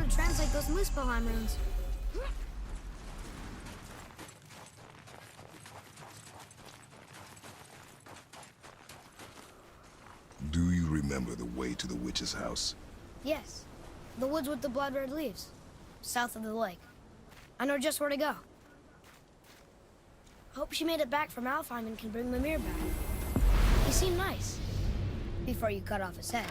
to translate those Muspelheim runes. Do you remember the way to the witch's house? Yes. The woods with the blood-red leaves. South of the lake. I know just where to go. Hope she made it back from Alfheim and can bring Mimir back. He seemed nice. Before you cut off his head.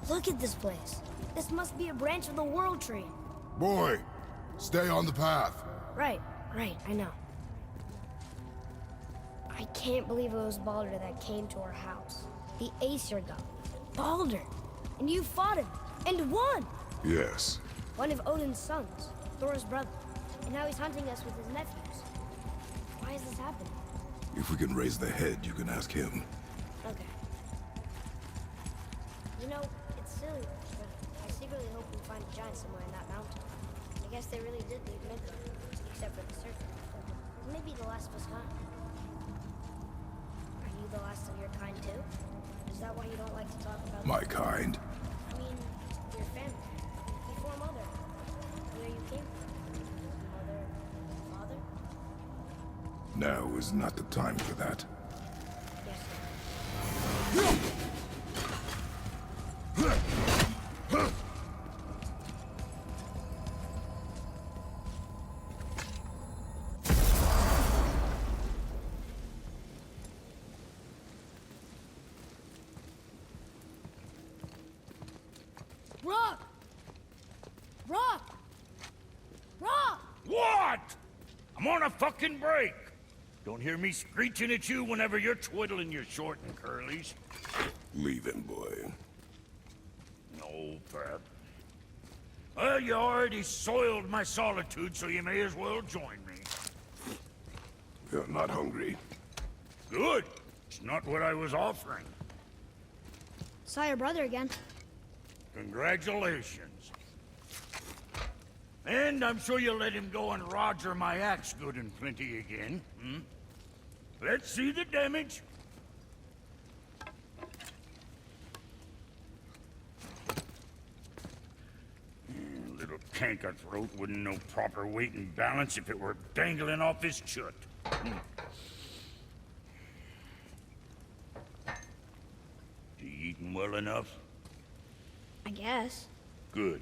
Look at this place. This must be a branch of the World Tree. Boy, stay on the path. Right, I know. I can't believe it was Baldur that came to our house. The Aesir god. Baldur! And you fought him, and won! Yes. One of Odin's sons, Thor's brother. And now he's hunting us with his nephews. Why is this happening? If we can raise the head, you can ask him. Okay. You know, it's silly, but I secretly hope we find a giant somewhere in that mountain. I guess they really did leave Midgard, except for the serpent. Maybe the last was kind. Are you the last of your kind too? Is that why you don't like to talk about My kind? I mean, your family. Before Mother. Where you came from. Mother, father? Now is not the time for that. Yes, sir. Rock! Rock! Rock! What? I'm on a fucking break. Don't hear me screeching at you whenever you're twiddling your short and curlies. Leave him, boy. No, Pat. Well, you already soiled my solitude, so you may as well join me. You're not hungry. Good. It's not what I was offering. Saw your brother again. Congratulations. And I'm sure you'll let him go and roger my axe good and plenty again, hmm? Let's see the damage. Little canker throat wouldn't know proper weight and balance if it were dangling off his chut. You eating well enough? I guess. Good.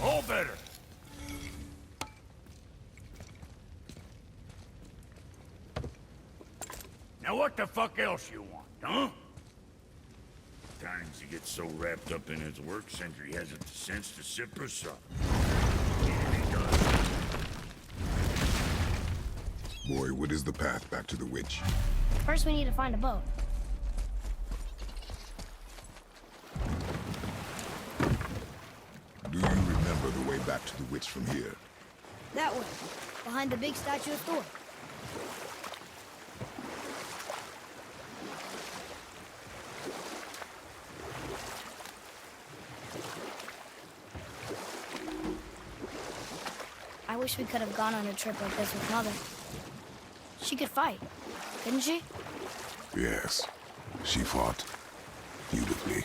All better. Now what the fuck else you want, huh? Times he gets so wrapped up in his work, Sentry hasn't the sense to sip or sup. Yeah, he does. Boy, what is the path back to the witch? First we need to find a boat. Do you remember the way back to the witch from here? That way, behind the big statue of Thor. I wish we could have gone on a trip like this with Mother. She could fight, couldn't she? Yes. She fought. Beautifully.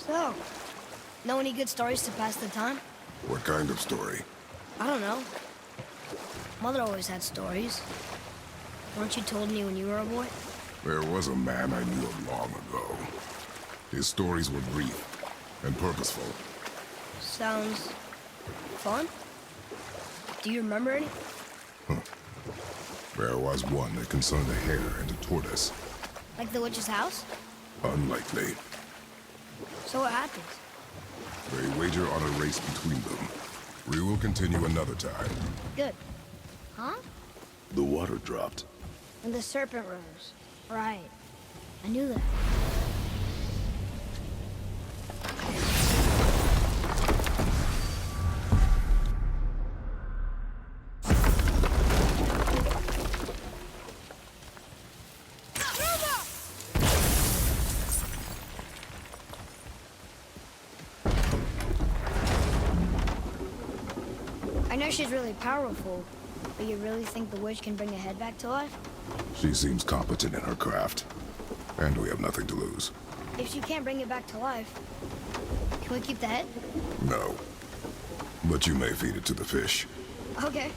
So, know any good stories to pass the time? What kind of story? I don't know. Mother always had stories. Weren't you told me when you were a boy? There was a man I knew of long ago. His stories were brief and purposeful. Sounds fun. Do you remember any? There was one that concerned a hare and a tortoise. Like the witch's house? Unlikely. So what happens? They wager on a race between them. We will continue another time. Good. Huh? The water dropped. And the serpent rose. Right. I knew that. I know she's really powerful, but you really think the witch can bring a head back to life? She seems competent in her craft. And we have nothing to lose. If she can't bring it back to life, can we keep the head? No. But you may feed it to the fish. Okay.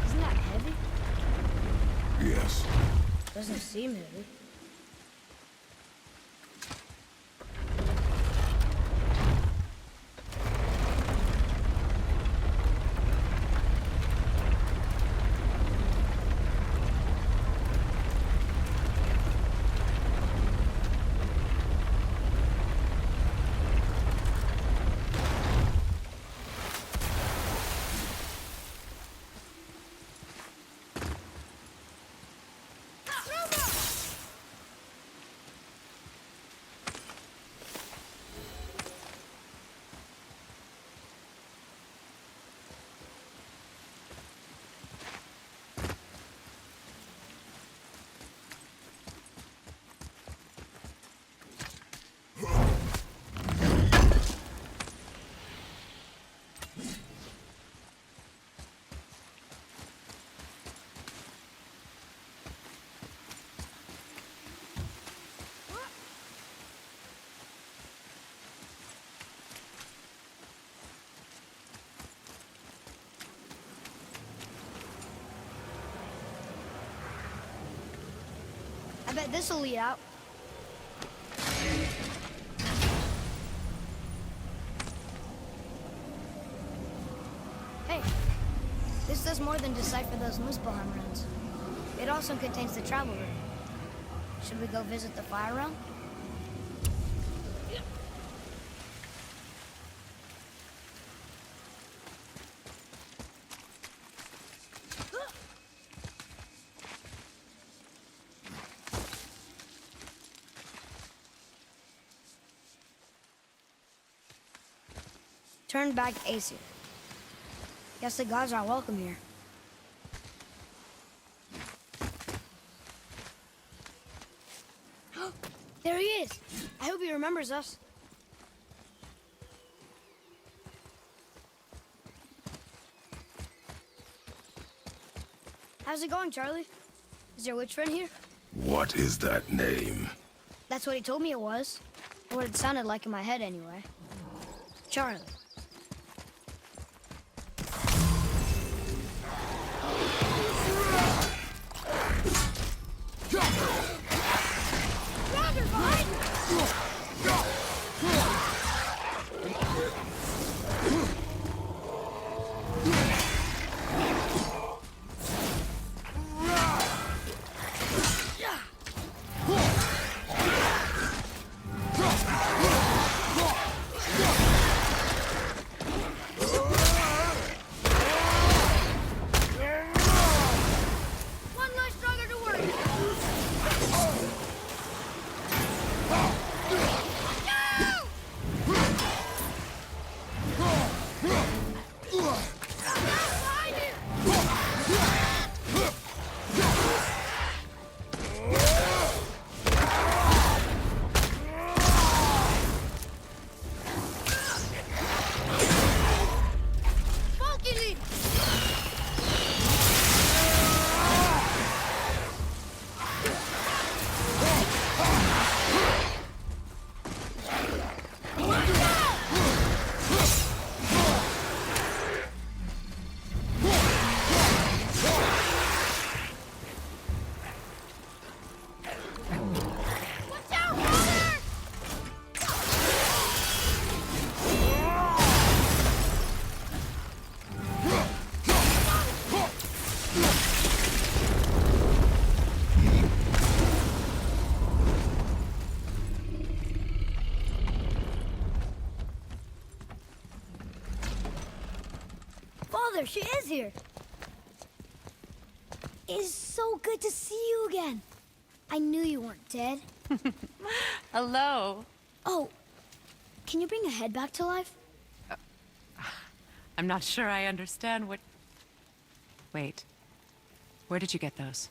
Isn't that heavy? Yes. Doesn't seem heavy. I bet this'll lead out. Hey, this does more than decipher those Muspelheim runes. It also contains the travel route. Should we go visit the fire realm? Turn back Aesir. Guess the gods aren't welcome here. There he is! I hope he remembers us. How's it going, Charlie? Is your witch friend here? What is that name? That's what he told me it was. Or what it sounded like in my head, anyway. Charlie. Father, she is here. It is so good to see you again. I knew you weren't dead. Hello. Oh, can you bring a head back to life? I'm not sure I understand what... Wait. Where did you get those?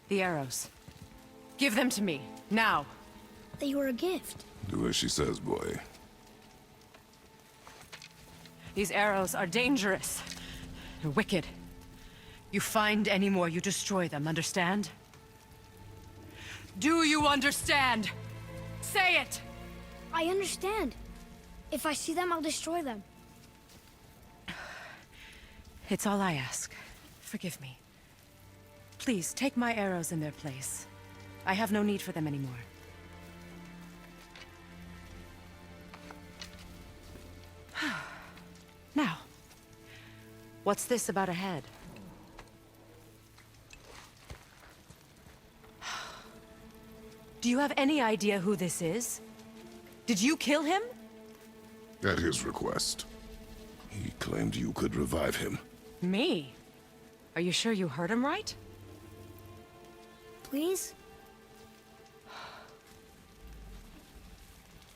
The arrows. Give them to me, now. They were a gift. Do as she says, boy. These arrows are dangerous. They're wicked. You find any more, you destroy them, understand? Do you understand? Say it! I understand. If I see them, I'll destroy them. It's all I ask. Forgive me. Please, take my arrows in their place. I have no need for them anymore. Now, what's this about a head? Do you have any idea who this is? Did you kill him? At his request. He claimed you could revive him. Me? Are you sure you heard him right? Please?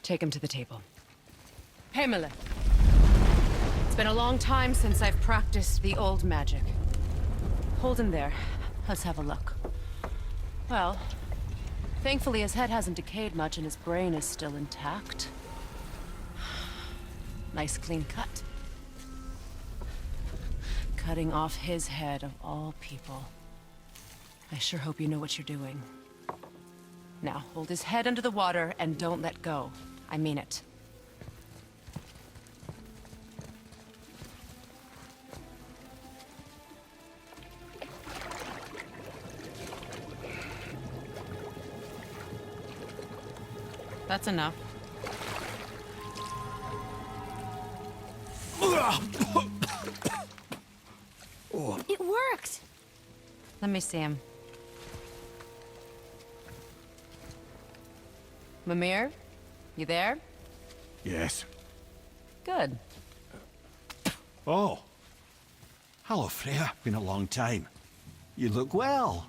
Take him to the table. Pamela. It's been a long time since I've practiced the old magic. Hold him there. Let's have a look. Well, thankfully his head hasn't decayed much and his brain is still intact. Nice clean cut. Cutting off his head of all people. I sure hope you know what you're doing. Now, hold his head under the water and don't let go. I mean it. That's enough. It worked! Let me see him. Mimir? You there? Yes. Good. Oh. Hello, Freya. Been a long time. You look well.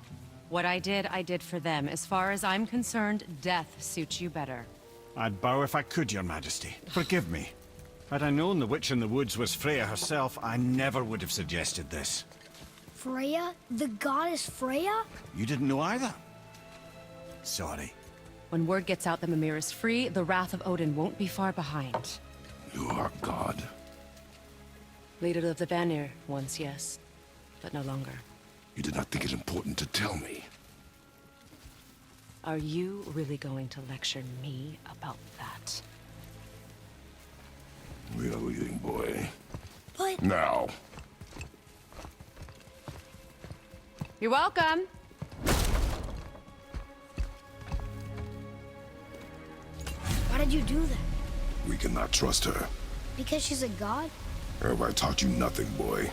What I did for them. As far as I'm concerned, death suits you better. I'd bow if I could, Your Majesty. Forgive me. Had I known the witch in the woods was Freya herself, I never would have suggested this. Freya? The goddess Freya? You didn't know either? Sorry. When word gets out that Mimir is free, the wrath of Odin won't be far behind. You are God. Leader of the Vanir, once yes, but no longer. You did not think it important to tell me. Are you really going to lecture me about that? We are leaving, boy. But... Now. You're welcome. Why did you do that? We cannot trust her. Because she's a god? Have I taught you nothing, boy?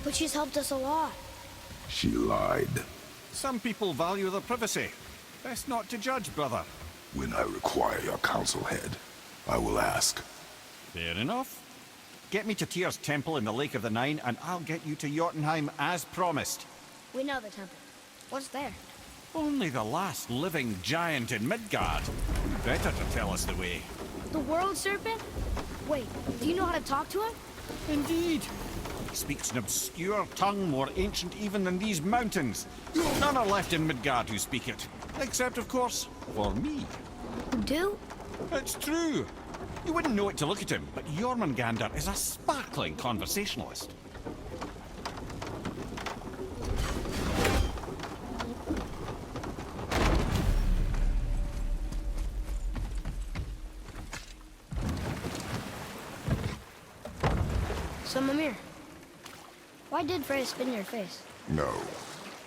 But she's helped us a lot. She lied. Some people value their privacy. Best not to judge, brother. When I require your council head, I will ask. Fair enough. Get me to Tyr's temple in the Lake of the Nine, and I'll get you to Jotunheim as promised. We know the temple. What's there? Only the last living giant in Midgard. Better to tell us the way. The world serpent? Wait, do you know how to talk to him? Indeed. He speaks an obscure tongue more ancient even than these mountains. None are left in Midgard who speak it. Except, of course, for me. Who do? It's true. You wouldn't know it to look at him, but Jormungandr is a sparkling conversationalist. So, Mimir, why did Freya spin your face? No.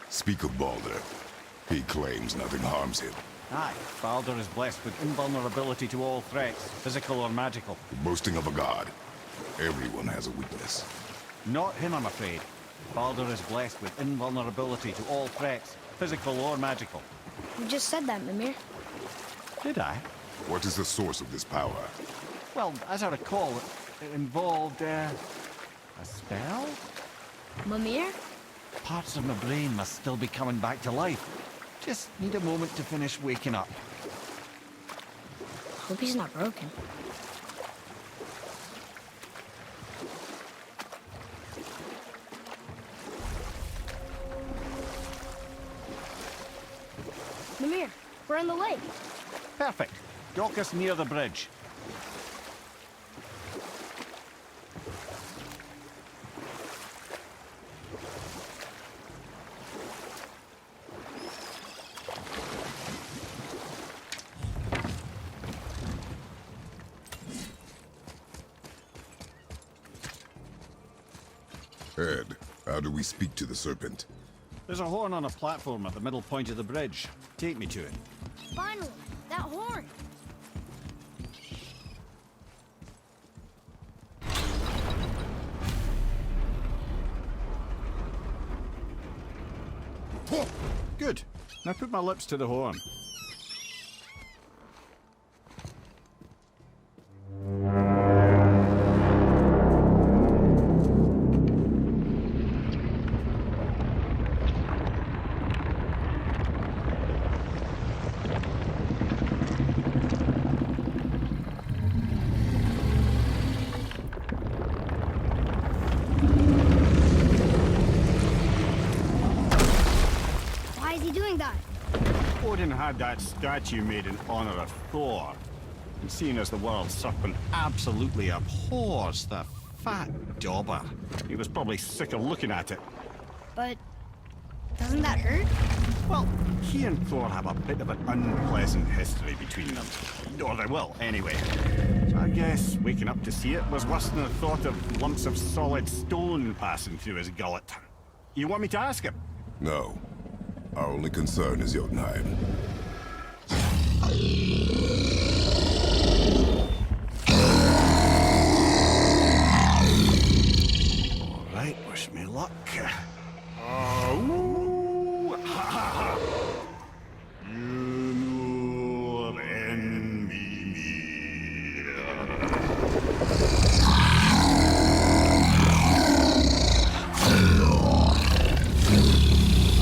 Speak of Baldur. He claims nothing harms him. Aye, Baldur is blessed with invulnerability to all threats, physical or magical. Boasting of a god. Everyone has a weakness. Not him, I'm afraid. Baldur is blessed with invulnerability to all threats, physical or magical. You just said that, Mimir. Did I? What is the source of this power? Well, as I recall, it involved, a spell? Mimir? Parts of my brain must still be coming back to life. Just need a moment to finish waking up. Hope he's not broken. Mimir, we're in the lake. Perfect. Dock us near the bridge. Ed, how do we speak to the serpent? There's a horn on a platform at the middle point of the bridge. Take me to it. Finally, that horn. Good. Now put my lips to the horn. Why is he doing that? Odin had that statue made in honor of Thor. And seeing as the world serpent absolutely abhors the fat dauber, he was probably sick of looking at it. But doesn't that hurt? Well, he and Thor have a bit of an unpleasant history between them. Or they will, anyway. So I guess waking up to see it was worse than the thought of lumps of solid stone passing through his gullet. You want me to ask him? No. Our only concern is Jotunheim. me luck. Oh, ha ha ha! You know enemy.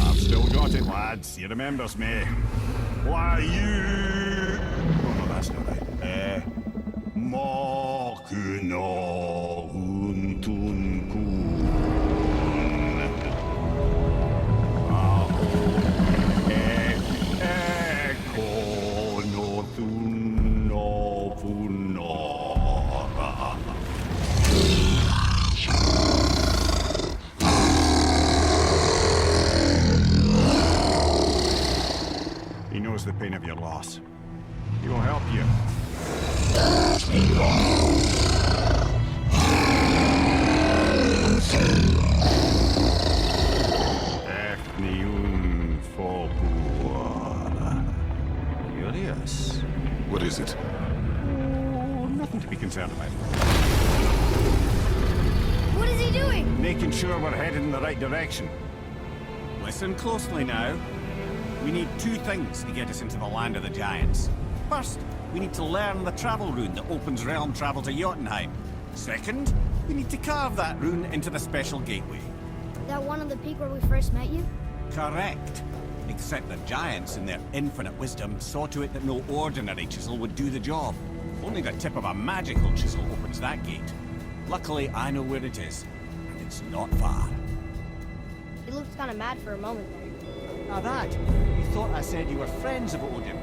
I've still got it, lads. He remembers me. Why you? Oh no, that's not right. Mokuno Untunkun. Eko no Tuno Punora. He knows the pain of your loss. He will help you. Curious. What is it? Oh, nothing to be concerned about. What is he doing? Making sure we're headed in the right direction. Listen closely now. We need two things to get us into the land of the giants. First, we need to learn the travel rune that opens realm travel to Jotunheim. Second, we need to carve that rune into the special gateway. That one on the peak where we first met you? Correct. Except the giants, in their infinite wisdom, saw to it that no ordinary chisel would do the job. Only the tip of a magical chisel opens that gate. Luckily, I know where it is, and it's not far. He looked kind of mad for a moment there. Now that, you thought I said you were friends of Odin.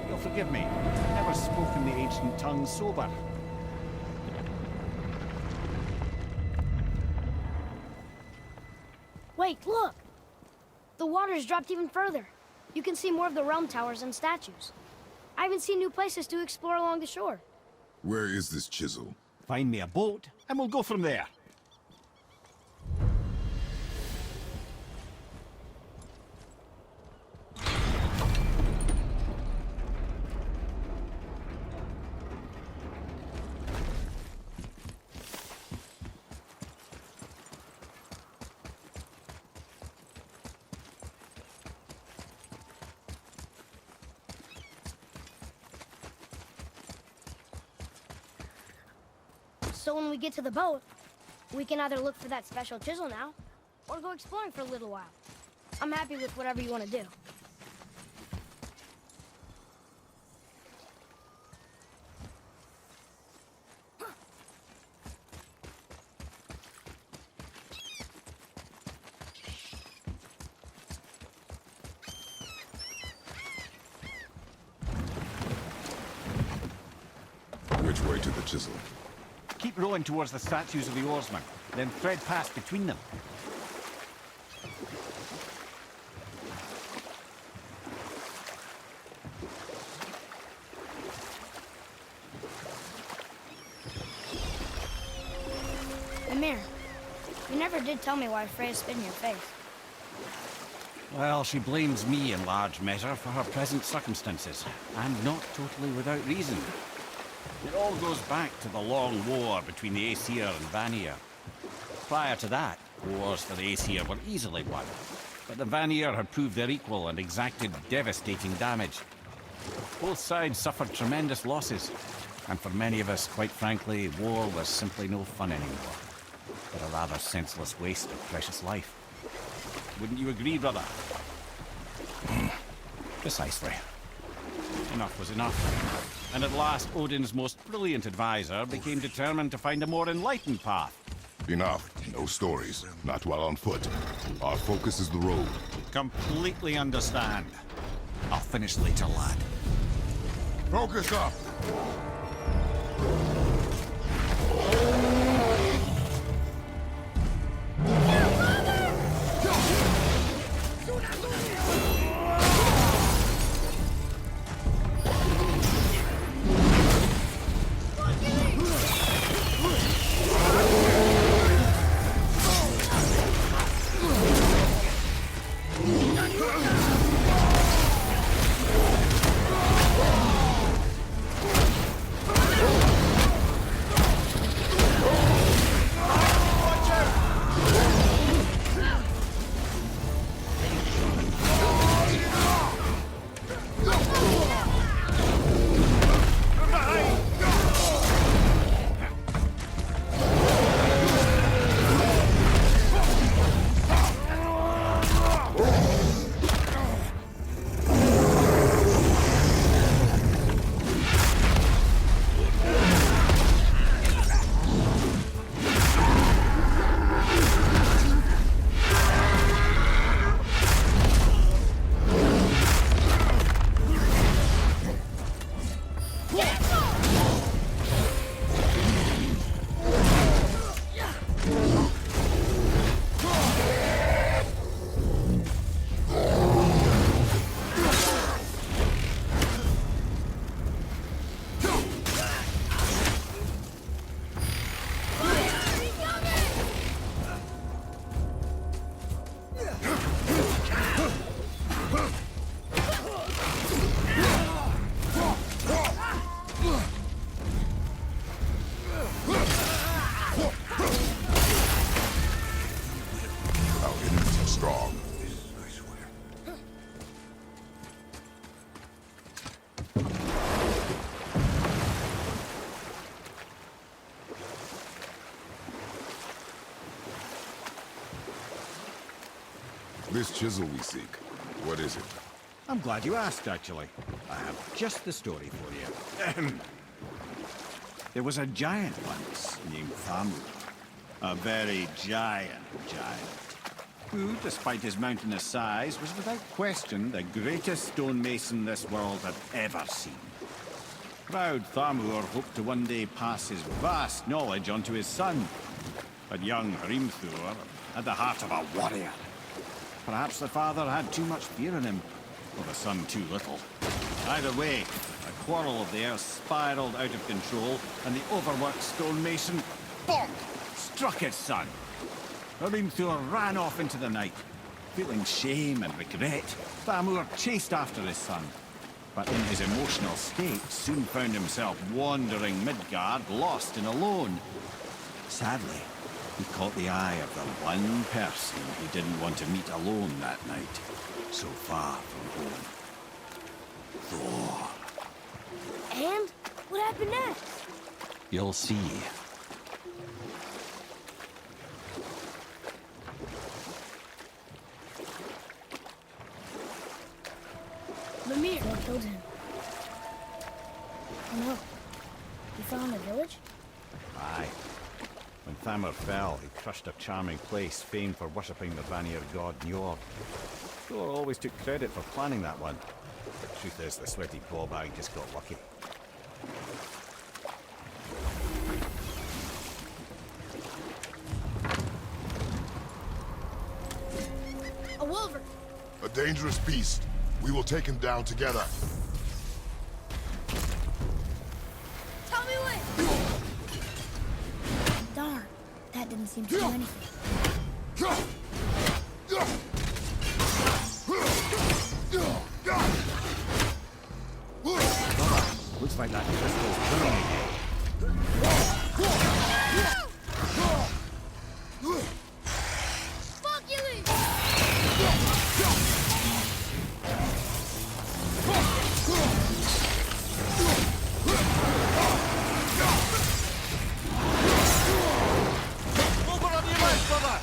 You'll forgive me. I've never spoken the ancient tongue sober. Wait, look! The water's dropped even further. You can see more of the realm towers and statues. I haven't seen new places to explore along the shore. Where is this chisel? Find me a boat, and we'll go from there. So when we get to the boat, we can either look for that special chisel now, or go exploring for a little while. I'm happy with whatever you want to do. Which way to the chisel? Keep rowing towards the statues of the oarsmen, then thread past between them. Amir, you never did tell me why Freya spit in your face. Well, she blames me in large measure for her present circumstances, and not totally without reason. It all goes back to the long war between the Aesir and Vanir. Prior to that, wars for the Aesir were easily won, but the Vanir had proved their equal and exacted devastating damage. Both sides suffered tremendous losses, and for many of us, quite frankly, war was simply no fun anymore, but a rather senseless waste of precious life. Wouldn't you agree, brother? Precisely. Enough was enough. And at last, Odin's most brilliant advisor became determined to find a more enlightened path. Enough. No stories. Not while on foot. Our focus is the road. Completely understand. I'll finish later, lad. Focus up! This chisel we seek, what is it? I'm glad you asked, actually. I have just the story for you. There was a giant once named Thamur. A very giant, who, despite his mountainous size, was without question the greatest stonemason this world had ever seen. Proud Thamur hoped to one day pass his vast knowledge on to his son. But young Hrimthur had the heart of a warrior. Perhaps the father had too much fear in him, or the son too little. Either way, a quarrel of theirs spiraled out of control, and the overworked stonemason, bonk, struck his son. Hrimthur ran off into the night. Feeling shame and regret, Thamur chased after his son. But in his emotional state, soon found himself wandering Midgard, lost and alone. Sadly, he caught the eye of the one person he didn't want to meet alone that night, so far from home. Thor. And what happened next? You'll see. Mimir! Thor killed him. Oh no. He fell in the village? Aye. When Thamur fell, he crushed a charming place famed for worshipping the Vanir god Njord. Thor always took credit for planning that one. The truth is, the sweaty ballbag just got lucky. A wolver! A dangerous beast. We will take him down together. Tell me when! Darn, that didn't seem to do anything. Looks like that crystal's burning again. Fuck you, Lee! Over on your left, brother!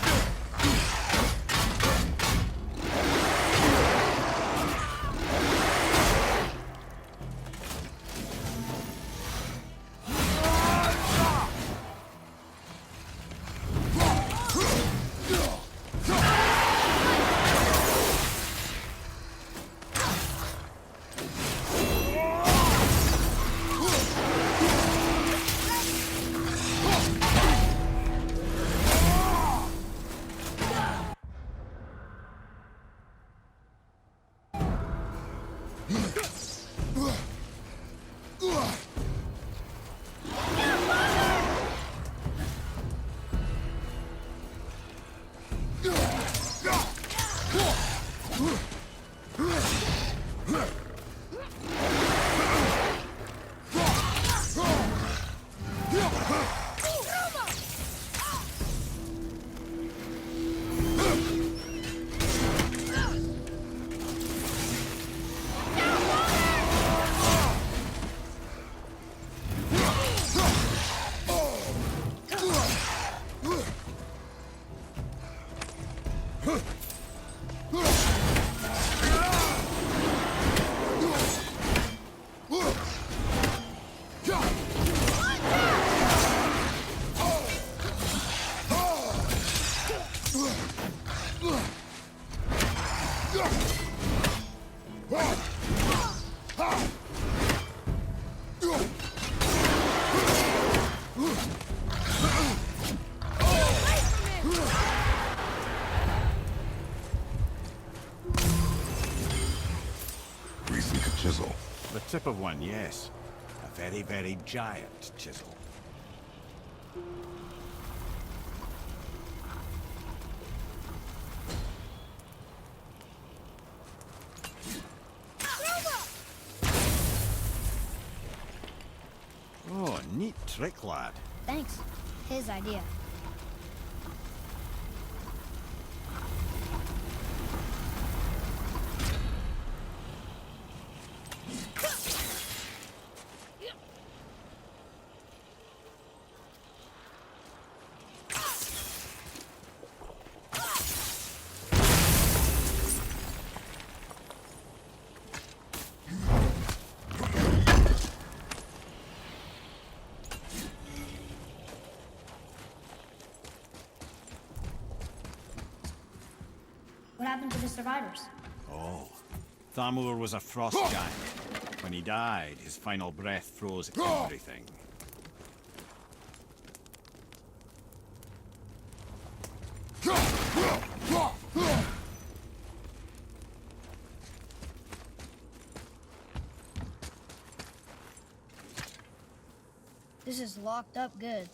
We seek a chisel. The tip of one, yes. A very, very giant chisel. Oh, neat trick, lad. Thanks. His idea. to the survivors? Oh. Thamur was a frost giant. When he died, his final breath froze everything. This is locked up good.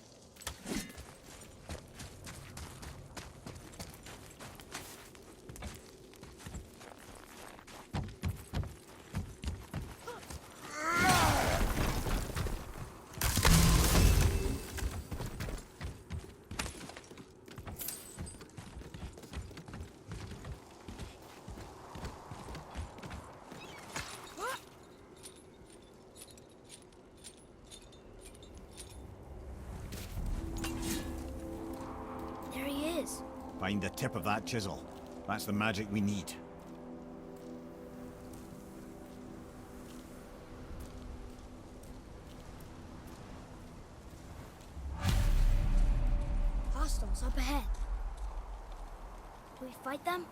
There he is. Find the tip of that chisel. That's the magic we need. Hostiles up ahead. Do we fight them?